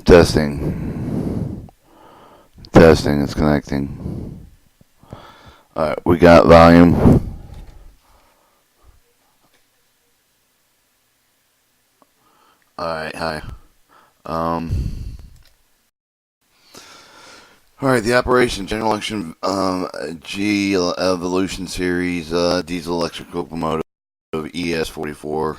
Testing. Testing. It's connecting. Alright, we got volume. Alright, hi. Alright, the operation, General Election G Evolution Series Diesel Electric Locomotive ES44.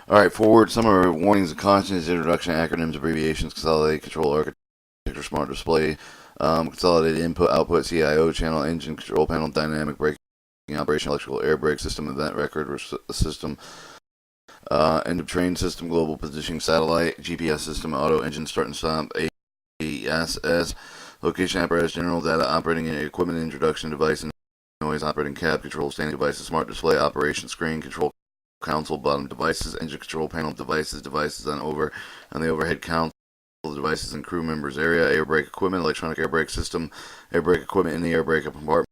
Alright, forward. Some of our warnings and cautions, introduction, acronyms, abbreviations, consolidated control architecture, smart display, consolidated input, output, CIO channel, engine control panel, dynamic braking, operation, electrical air brake system, event record system, end of train system, global positioning satellite, GPS system, auto engine start and stop, ASS, location apparatus, general data, operating equipment, introduction device, and noise, operating cab control, standing devices, smart display, operation screen, control console, bottom devices, engine control panel devices, devices on the overhead console, devices and crew members area, air brake equipment, electronic air brake system, air brake equipment in the air brake compartment,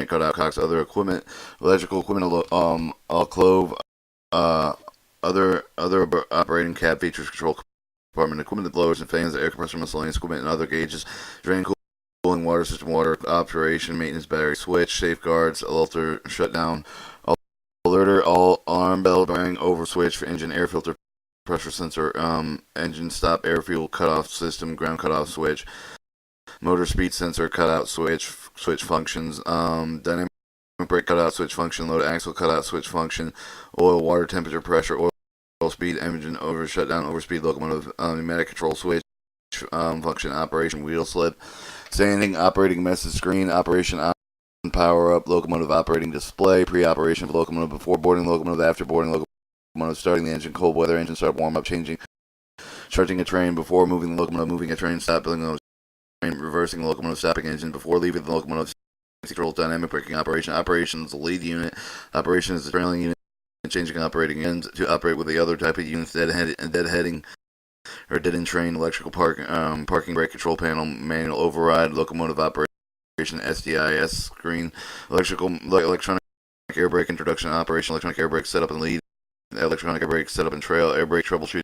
cutout cocks, other equipment, electrical equipment, alcove, other operating cab features, control compartment equipment, blowers and fans, air compressor, miscellaneous equipment, and other gauges, drain cooling, water system, water operation, maintenance, battery switch, safeguards, alter, shutdown, alerter, all alarm bell, bearing over switch for engine air filter, pressure sensor, engine stop, air fuel cutoff system, ground cutoff switch, motor speed sensor, cutout switch functions, dynamic brake cutout switch function, load axle cutout switch function, oil, water temperature, pressure, oil speed, engine over shutdown, overspeed locomotive, pneumatic control switch function, operation wheel slip, standing operating message screen, operation on power up, locomotive operating display, pre-operation of locomotive before boarding, locomotive after boarding, locomotive starting the engine, cold weather, engine start, warm up, changing, charging a train before moving the locomotive, moving a train, stop building the train, reversing the locomotive, stopping engine before leaving the locomotive, control, dynamic braking operation, operation is the lead unit, operation is the trailing unit, changing operating ends to operate with the other type of units, deadheading or dead end train, electrical parking brake control panel, manual override, locomotive operation, SDIS screen, electronic air brake introduction, operation, electronic air brake setup and lead, electronic air brake setup and trail, air brake troubleshooting,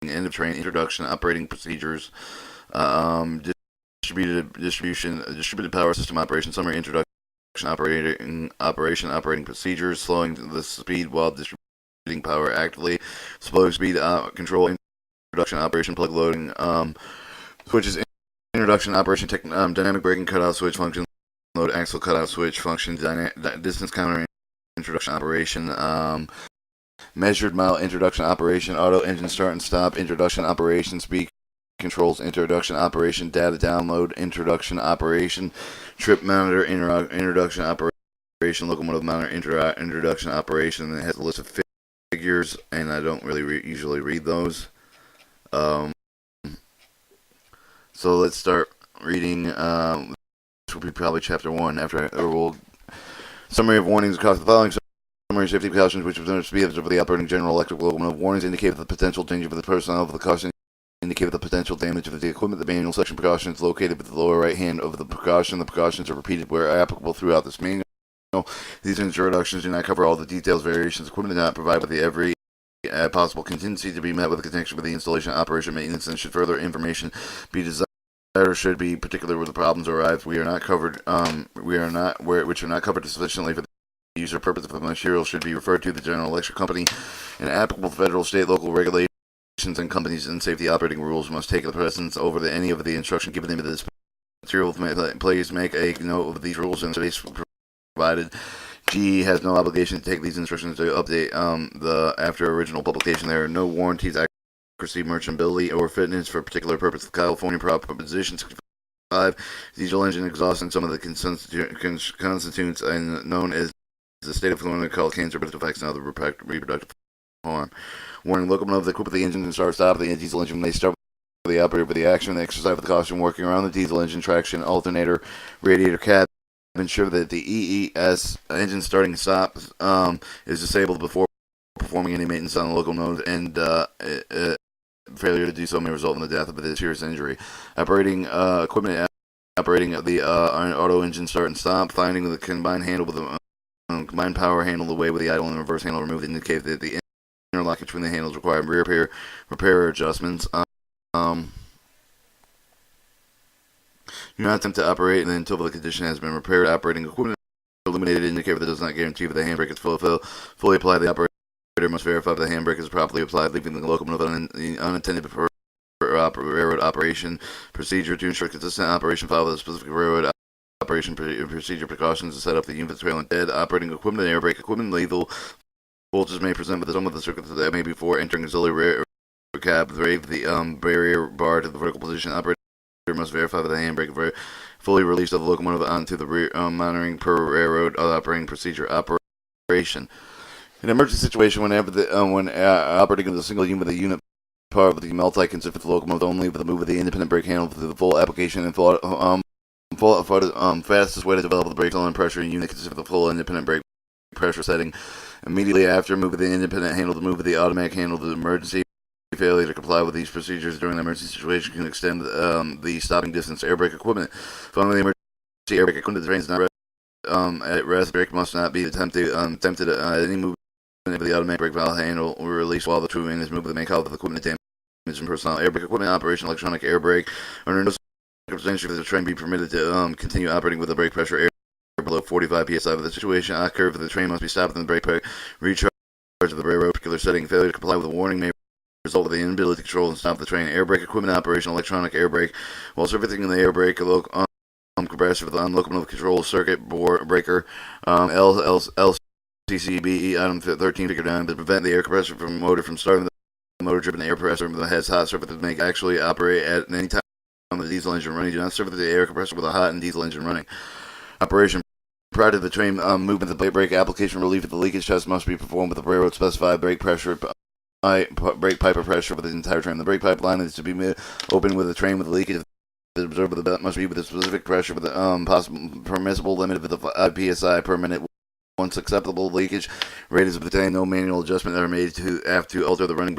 end of train introduction, operating procedures, distributed power system operation, summary introduction, operating procedures, slowing the speed while distributing power actively, slow speed control, introduction, operation, plug loading, switches, introduction, operation, dynamic braking cutout switch function, load axle cutout switch function, distance counter, introduction, operation, measured mile, introduction, operation, auto engine start and stop, introduction, operation, speed controls, introduction, operation, data download, introduction, operation, trip monitor, introduction, operation, locomotive monitor, introduction, operation, and it has a list of figures, and I don't really usually read those. So let's start reading. This will be probably chapter 1 summary of warnings across the following. Summary safety precautions which are to be observed for the operating general electric locomotive. Warnings indicate the potential danger for the personnel of the caution. Indicate the potential damage of the equipment. The manual section precautions located with the lower right hand of the precaution. The precautions are repeated where applicable throughout this manual. These introductions do not cover all the details, variations. Equipment do not provide with every possible contingency to be met with a connection with the installation, operation, maintenance, and should further information be desired or should be particular where the problems arise, which are not covered sufficiently for the user purpose of the material should be referred to the General Electric Company, and applicable federal, state, local regulations and companies and safety operating rules must take precedence over any of the instruction given into this material. Please make a note of these rules and space provided. GE has no obligation to take these instructions to update after original publication. There are no warranties, accuracy, merchantability, or fitness for a particular purpose. The California Proposition 65 diesel engine exhaust and some of the constituents and known as the state of Florida called cancer, but effects and other reproductive harm. Warning: locomotive equipped with the engine can start stop the diesel engine may start with the operator with the action, the exercise with the caution, working around the diesel engine, traction, alternator, radiator cap. Ensure that the EES engine starting stop is disabled before performing any maintenance on the locomotive, and failure to do so may result in the death of a serious injury. Operating equipment operating of the auto engine start and stop, finding the combined handle with the combined power handle the way with the idle and reverse handle removed, indicate that the interlock between the handles require repair adjustments. Do not attempt to operate until the condition has been repaired. Operating equipment illuminated indicator that does not guarantee that the handbrake is fully applied. The operator must verify that the handbrake is properly applied, leaving the locomotive unattended for railroad operation procedure. To ensure consistent operation, follow the specific railroad operation procedure precautions to set up the unit trailing dead. Operating equipment and air brake equipment lethal voltages may present with some of the circuits that may before entering auxiliary cab, raise the barrier bar to the vertical position. Operator must verify that the handbrake fully released of the locomotive onto the rear, monitoring per railroad operating procedure. Operation. In an emergency situation, when operating with a single unit, the unit part of the multi consists of the locomotive only with the move of the independent brake handle to the full application and fastest way to develop the brake cylinder pressure unit consists of the full independent brake pressure setting. Immediately after move of the independent handle to move of the automatic handle to the emergency. Failure to comply with these procedures during an emergency situation can extend the stopping distance. Air brake equipment. Following the emergency air brake equipment, the train is not at rest. Brake must not be attempted at any movement of the automatic brake valve handle or release while the train is moved with the main column of the equipment damage and personnel. Air brake equipment operation, electronic air brake. Under no circumstances should the train be permitted to continue operating with the brake pressure air below 45 psi. If the situation occurs, the train must be stopped and the brake recharge of the railroad particular setting. Failure to comply with a warning may result of the inability to control and stop the train. Air brake equipment operation, electronic air brake. While servicing the air brake compressor with the locomotive control circuit breaker, LCCBE item 13 figure down to prevent the air compressor motor from starting. The motor driven air compressor with the head's hot surface may actually operate at any time with the diesel engine running. Do not service the air compressor with a hot and diesel engine running. Operation. Prior to the train movement, the brake application relief of the leakage test must be performed with the railroad specified brake pressure. Brake pipe pressure for the entire train. The brake pipeline is to be open with the train with the leakage. The observer the belt must be with a specific pressure for the possible permissible limit of the 5 psi per minute. Once acceptable leakage rate is obtained, no manual adjustment are made to have to alter the running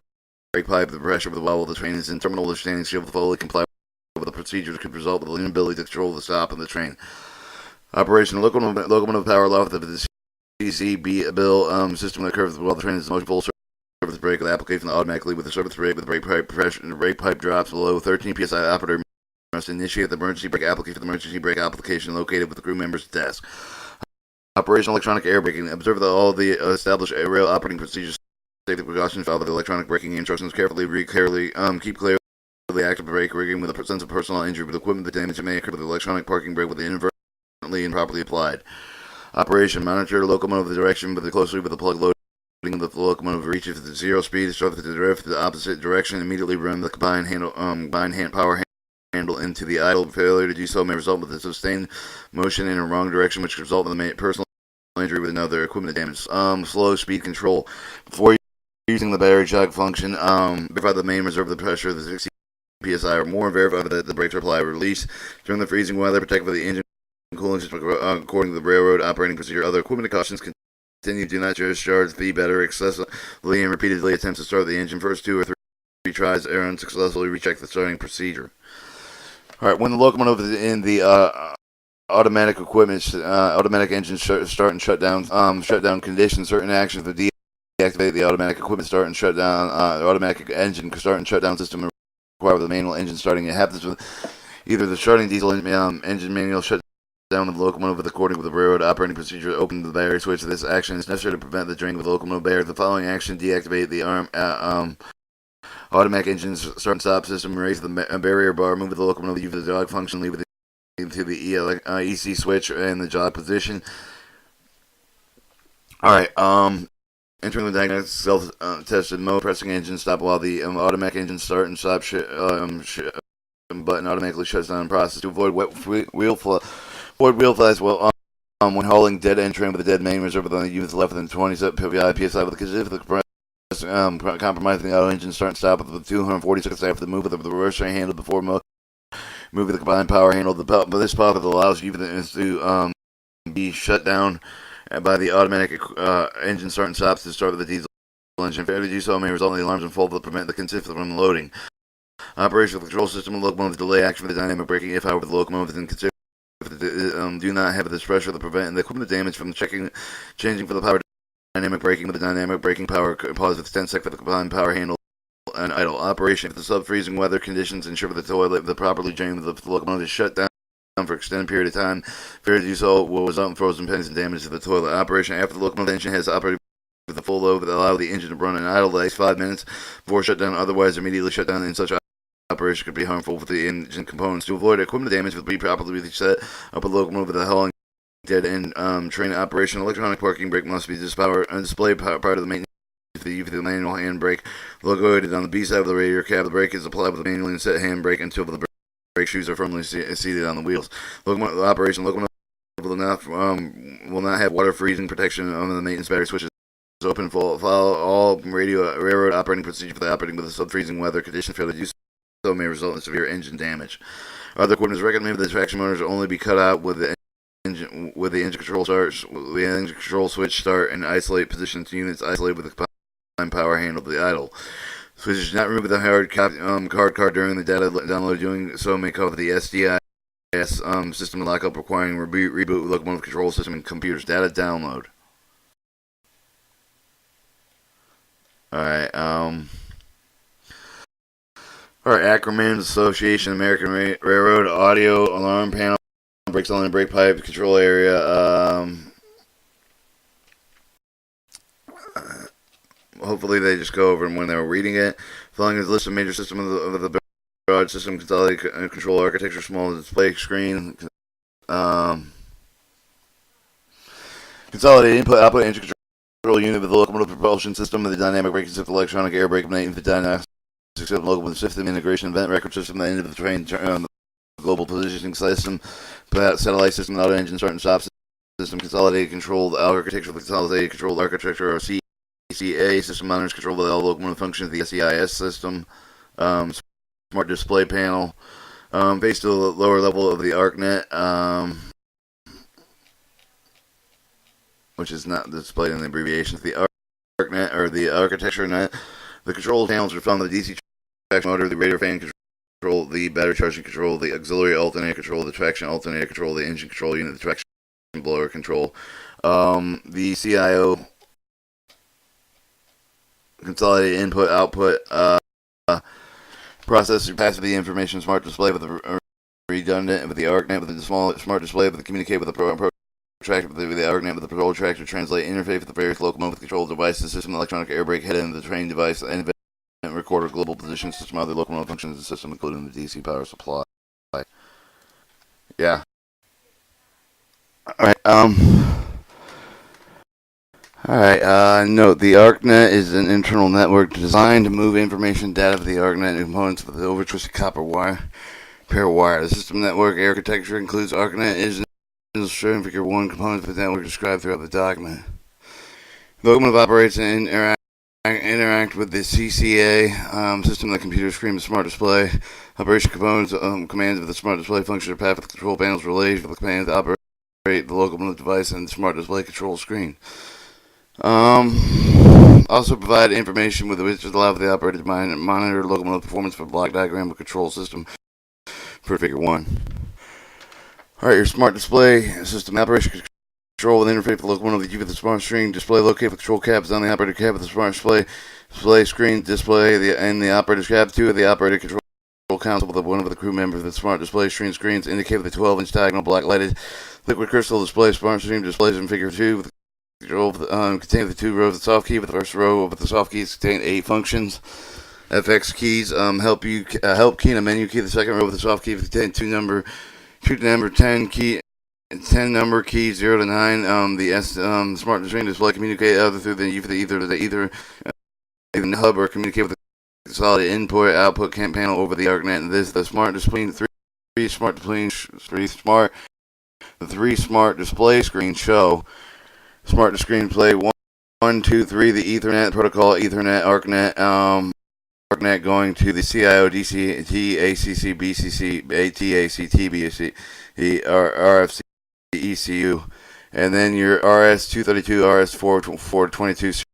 brake pipe. The pressure of the while the train is in terminal or standing still. Fully comply with the procedures could result with the inability to control the stop of the train. Operation locomotive power loft of the CCB bill system that occurs while the train is in motion. Full service brake with application automatically with the service rate with brake pipe pressure and the brake pipe drops below 13 psi. Operator must initiate the emergency brake application. The emergency brake application located with the crew member's desk. Operation electronic air braking. Observe all the established rail operating procedures. Safety precautions. Follow the electronic braking instructions carefully. Keep clearly active brake rigging with a sense of personal injury with equipment. The damage that may occur with the electronic parking brake with the inadvertently and properly applied. Operation monitor locomotive direction with closely with the plug load. The locomotive reaches the 0 speed, start to drift the opposite direction. Immediately run the combined power handle into the idle. Failure to do so may result with a sustained motion in a wrong direction, which could result in the personal injury with another equipment damage. Slow speed control. Before using the battery shock function, verify the main reserve of the pressure of the 60 psi or more. Verify that the brakes are applied. Release during the freezing weather. Protect with the engine cooling system according to the railroad operating procedure. Other equipment cautions continue. Do not discharge the battery excessively and repeatedly. Attempts to start the engine. First 2 or 3 tries are unsuccessfully. Recheck the starting procedure. All right, when the locomotive is in the automatic equipment, automatic engine start and shut down condition, certain actions to deactivate the automatic equipment start and shut down, automatic engine start and shut down system require the manual engine starting. It happens with either the starting diesel engine manual shut down of the locomotive according with the railroad operating procedure. Open the battery switch. This action is necessary to prevent the draining of the locomotive battery. The following action: deactivate the automatic engine start and stop system. Raise the barrier bar. Move the locomotive. Use the jog function. Leave it into the EC switch and the jog position. All right. Entering the diagnostic self-tested mode. Pressing engine stop while the automatic engine start and stop button automatically shuts down the process. To avoid wheel flies when hauling dead end train with a dead main reserve with the units left within 20 psi with the compressor compromising the auto engine start and stop with 246 after the move of the reverse train handle before moving the combined power handle. This pop allows you to be shut down by the automatic engine start and stops to start with the diesel engine. Failure to do so may result in the alarms and fault to prevent the consistent from loading. Operation of the control system and locomotive delay action for the dynamic braking. If, however, the locomotive is in consideration do not have this pressure to prevent the equipment damage from changing for the power dynamic braking with the dynamic braking power. Pause with 10 seconds for the combined power handle and idle operation. If the sub-freezing weather conditions ensure that the toilet the properly drained the locomotive is shut down for extended period of time, failure to do so will result in frozen pens and damage to the toilet operation. After the locomotive engine has operated with a full load that allow the engine to run in idle at least 5 minutes before shutdown, otherwise immediately shut down, in such operation could be harmful for the engine components. To avoid equipment damage with be properly set up a locomotive with a hauling dead end train operation, electronic parking brake must be displayed prior to the maintenance. The manual hand brake located on the B side of the radiator cab. The brake is applied with a manually set hand brake until the brake shoes are firmly seated on the wheels. Locomotive will not have water freezing protection on the maintenance battery switches open. Follow all railroad operating procedure for the operating with the sub-freezing weather conditions. Failure to do so may result in severe engine damage. Other equipment is recommended that the traction motors only be cut out with the engine control switch start and isolate positions units isolated with the power handle to the idle. Switches do not remove the hard card during the data download. Doing so may cause the SDIS system to lock up, requiring reboot locomotive control system and computers. Data download. Alright, Ackerman's Association, American Railroad, audio, alarm panel, brake cylinder, brake pipe, control area. Hopefully they just go over when they were reading it. Following is a list of major systems of the broad system, consolidated control architecture, small display screen, consolidated input, output, engine control unit with the locomotive propulsion system, the dynamic braking system, electronic air brake mating, the dynamic system, locomotive system, integration, event record system, the end of the train, global positioning system, satellite system, auto engine start and stop system, consolidated controlled architecture, consolidated controlled architecture, or CCA system monitors control all locomotive functions, the SEIS system, smart display panel, base to the lower level of the ArcNet, which is not displayed in the abbreviations. The ArcNet, or the architecture net. The control panels are found in the DC traction motor, the radiator fan control, the battery charging control, the auxiliary alternator control, the traction alternator control, the engine control unit, the traction blower control, the CIO, consolidated input, output, processor capacity information, smart display with the redundant, with the ArcNet, with the small smart display, with the communicate with the protractor, with the ArcNet, with the protractor, translate interface with the various locomotive control devices, system, electronic air brake head end of the train device, and event recorder, global position system, other locomotive functions of the system, including the DC power supply. Yeah. Note, the ArcNet is an internal network designed to move information data for the ArcNet and components with the over-twisted copper pair wire. The system network architecture includes ArcNet is illustrated figure 1 components of the network described throughout the document. The locomotive operates and interact with the CCA system, the computer screen, the smart display. Operation components, commands of the smart display function are path with the control panels relayed for the command to operate the locomotive device and the smart display control screen. Also provide information with which allow the operator to monitor locomotive performance for block diagram of control system for figure 1. Alright, your smart display system operation control with interface with the locomotive with the smart screen display locate the control cabs on the operator cab with the smart display screen display the operator's cab. 2 of the operator control console with one of the crew members of the smart display screens indicate with the 12-inch diagonal black lighted liquid crystal display. Smart screen displays in figure 2 with contain the 2 rows of the soft key. With the first row of the soft keys contain 8 functions. FX keys help key and a menu key. The second row of the soft key contain 2 number 10 key, 10 number keys 0 to 9. The smart screen display communicate either through either hub or communicate with the solid input output panel over the ArcNet. And this the smart display the 3 smart display screens show. Smart screen play 1, 2, 3. The Ethernet protocol, Ethernet, ArcNet going to the CIO, DC, TACC, BCC, ATAC, TBC, RFC, ECU, and then your RS232, RS422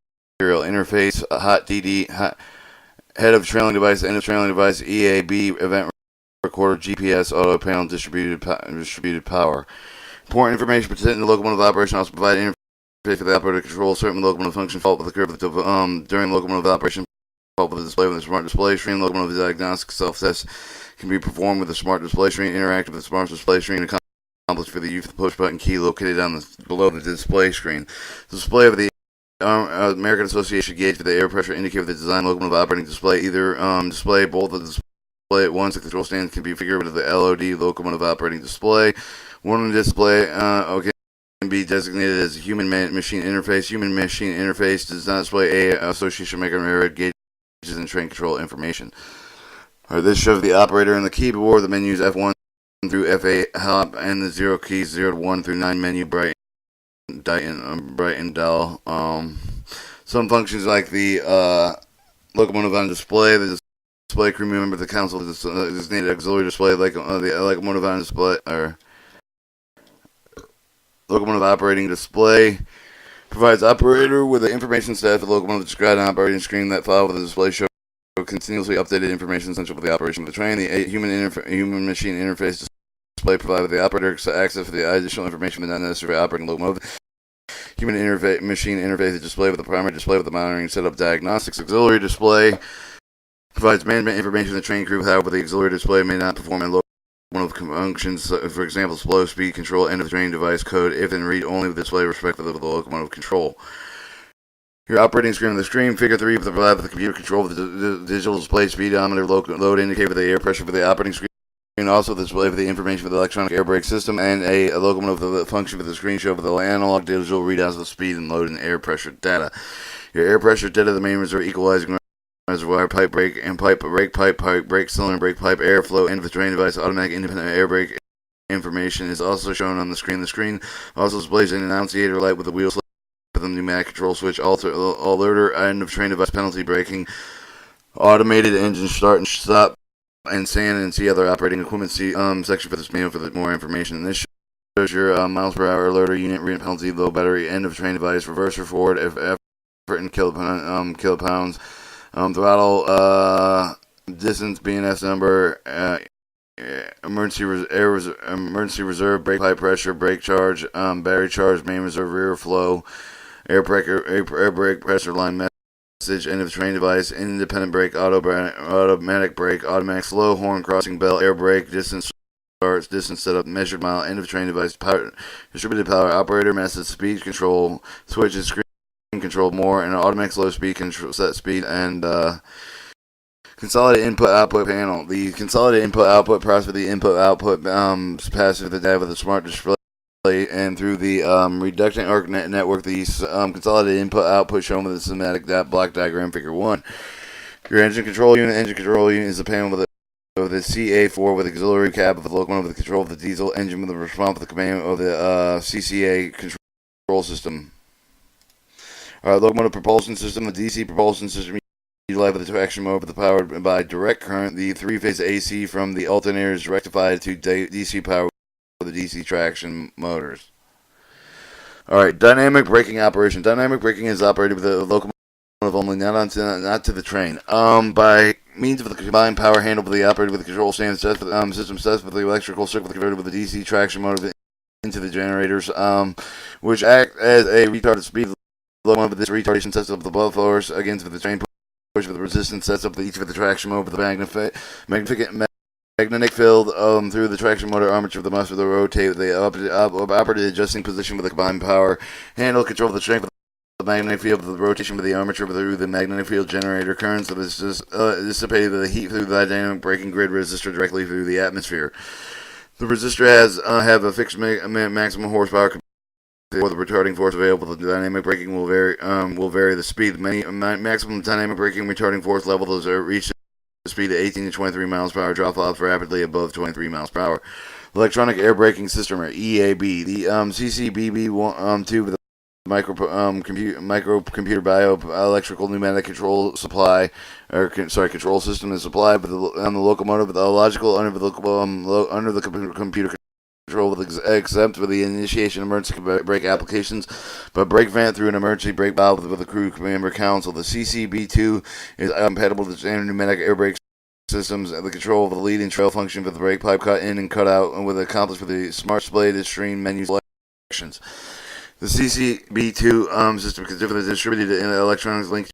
serial interface, hot DD, head of trailing device, end of trailing device, EAB, event recorder, GPS, auto panel, distributed power. Important information pertaining to locomotive operation also provide interface for the operator to control certain locomotive function fault with the curve during locomotive operation. With the display with a smart display screen, locomotive diagnostic self-test can be performed with a smart display screen. Interactive with the smart display screen accomplished for the use of the push-button key located below the display screen. The display of the American Association gauge for the air pressure indicator with the design locomotive operating display. Either display both of the display at once. The control stand can be configured with the LOD locomotive operating display. One display can be designated as a human-machine interface. Human-machine interface does not display a association maker gauge and train control information. Alright, this shows the operator and the keyboard. The menus F1 through F8 hop and the 0 keys 0 to 1 through 9 menu bright and dull. Some functions like the locomotive on display, the display crew member, the council designated auxiliary display, like the locomotive on display or locomotive operating display. Provides operator with the information set for the locomotive described on operating screen that file with the display show continuously updated information essential for the operation of the train. The human-machine interface display provided the operator access for the additional information but not necessary for operating locomotive. Human-machine interface display with the primary display with the monitoring setup diagnostics. Auxiliary display provides management information for the train crew. However, the auxiliary display may not perform in locomotive functions, for example, slow speed control, end of train device code, if and read only with display respective of the locomotive control. Your operating screen on the screen, figure 3 provides the computer control of the digital display speedometer, load indicator for the air pressure for the operating screen, and also the display for the information for the electronic air brake system, and a locomotive function for the screen show for the analog digital readouts of the speed and load and air pressure data. Your air pressure data, the main reserve equalizing reservoir, pipe brake, and pipe brake cylinder, brake pipe, airflow, end of the train device, automatic independent air brake information is also shown on the screen. The screen also displays an annunciator light with the wheel slip with a pneumatic control switch, alerter, end of train device, penalty braking, automated engine start and stop, and sand and see other operating equipment. Section for this manual for more information. And this shows your miles per hour alerter, unit penalty, low battery, end of train device, reverse or forward, effort in kilopounds. Throttle, distance, BNS number, emergency reserve, brake pipe pressure, brake charge, battery charge, main reserve, rear flow, air brake pressure line message, end of train device, independent brake, automatic brake, automatic slow horn, crossing bell, air brake, distance starts, distance setup, measured mile, end of train device, power, distributed power, operator message, speed control, switches, screen control more, and automatic slow speed control, set speed, and consolidated input-output panel. The consolidated input-output process for the input-output passes the data with a smart display, and through the reducting arc network, the consolidated input-output shown with a schematic block diagram, figure 1. Your engine control unit. Engine control unit is a panel with the CA4 with auxiliary cab of the locomotive with the control of the diesel engine with the response for the command of the CCA control system. Locomotive propulsion system. The DC propulsion system utilized with the traction motor powered by direct current. The three-phase AC from the alternator is rectified to DC power with the DC traction motors. Alright, dynamic braking operation. Dynamic braking is operated with the locomotive only, not to the train. By means of the combined power handle with the operator with the control stand system sets with the electrical circuit converted with the DC traction motor into the generators, which act as a retarded speed. Locomotive, this retardation sets up the blow force against the train push with the resistance sets up each of the traction motor with the magnetic field through the traction motor armature of the muscle to rotate the operated adjusting position with the combined power handle, control the strength of the magnetic field of the rotation with the armature through the magnetic field generator current, so this is dissipated the heat through the dynamic braking grid resistor directly through the atmosphere. The resistor have a fixed maximum horsepower. For the retarding force available, the dynamic braking will vary the speed. Maximum dynamic braking retarding force levels reach the speed of 18 to 23 miles per hour, drop off rapidly above 23 miles per hour. Electronic air braking system, or EAB. The CCBB2 with the microcomputer electrical pneumatic control control system is supplied on the locomotive with the logical under the computer control with exempt with the initiation of emergency brake applications, but brake vent through an emergency brake valve with the crew member council. The CCB2 is compatible with the standard pneumatic air brakes systems, the control of the lead and trail function for the brake pipe cut in and cut out, and with accomplished with the smart display to stream menu selections. The CCB2 system consists of the distributed electronics linked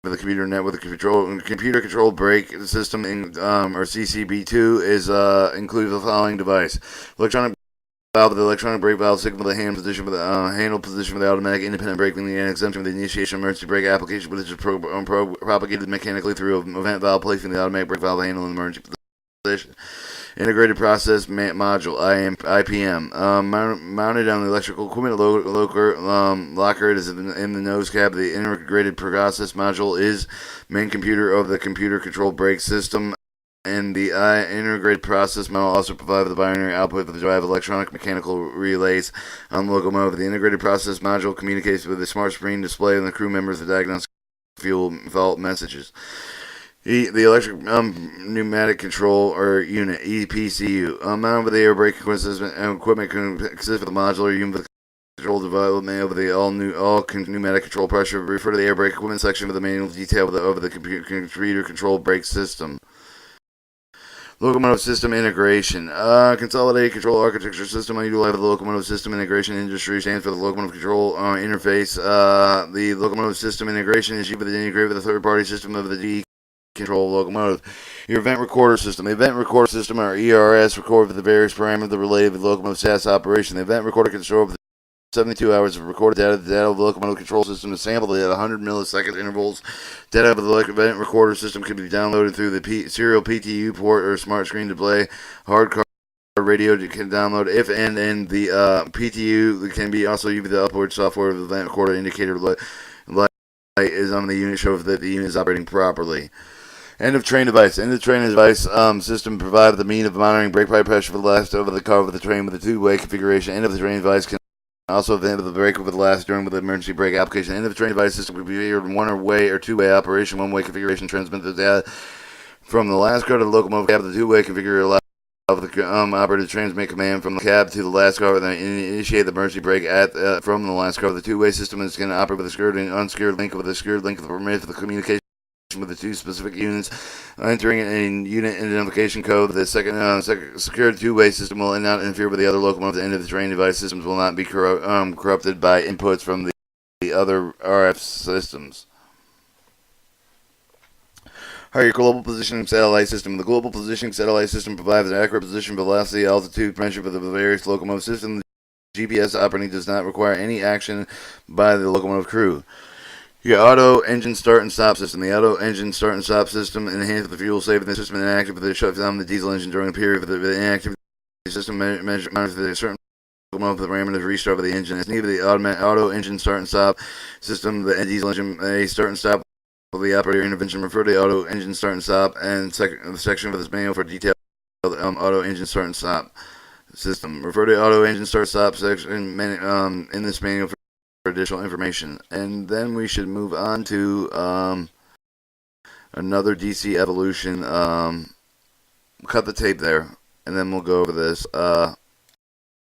to the computer net with a computer controlled brake system, or CCB2 is included the following device: electronic valve, the electronic brake valve signal the handle position for the automatic independent braking and exemption of the initiation of emergency brake application, which is propagated mechanically through an event valve placing the automatic brake valve handle in the emergency position. Integrated Process Module (IPM) mounted on the electrical equipment locker. It is in the nose cab. The Integrated Process Module is main computer of the computer controlled brake system. And the integrated process module also provides the binary output for the drive electronic mechanical relays on the locomotive. The integrated process module communicates with the smart screen display and the crew members to diagnose fuel fault messages. The electric pneumatic control or unit (EPCU) mounted with the air brake equipment consists of the modular unit with control development over the all pneumatic control pressure. Refer to the air brake equipment section for the manual detail of the computer controlled brake system. Locomotive system integration. Consolidated control architecture system. I utilize the locomotive system integration industry stands for the locomotive control interface. The locomotive system integration is used to integrate with the third-party system of the D control locomotive. Your event recorder system. The event recorder system, or ERS, records the various parameters related to the locomotive SAS operation. The event recorder can store 72 hours of recorded data. The data of the locomotive control system is sampled at 100 millisecond intervals. Data of the event recorder system can be downloaded through the serial PTU port or smart screen display. Hard card radio can download if and the PTU can be also used with the upward software of the event recorder indicator light is on the unit shows that the unit is operating properly. End of train device. End of train device system provides the means of monitoring brake pipe pressure for the last over the car of the train with a two-way configuration. End of the train device can also the end of the brake over the last during with the emergency brake application. End of the train device system can be configured in one-way or two-way operation. One-way configuration transmits the data from the last car to the locomotive cab. The two-way configuration allows the operator to transmit command from the cab to the last car and then initiate the emergency brake from the last car. The two-way system is going to operate with a secured and unsecured link with a secured link that permits the communication with the two specific units, entering a unit identification code. The second secured two-way system will not interfere with the other locomotive. The end of the train device systems will not be corrupted by inputs from the other RF systems. Your global positioning satellite system. The global positioning satellite system provides an accurate position, velocity, altitude, pressure for the various locomotive systems. The GPS operating does not require any action by the locomotive crew. Your auto engine start and stop system. The auto engine start and stop system enhances the fuel saving system and inactive for the shutdown of the diesel engine during the period of the inactivity system monitors the certain locomotive parameters restart of the engine. As needed, the auto engine start and stop system, the diesel engine may start and stop with the operator intervention. Refer to the auto engine start and stop and the section for this manual for detailed auto engine start and stop system. Refer to the auto engine start stop section in this manual for additional information. And then we should move on to another DC evolution. Cut the tape there, and then we'll go over this.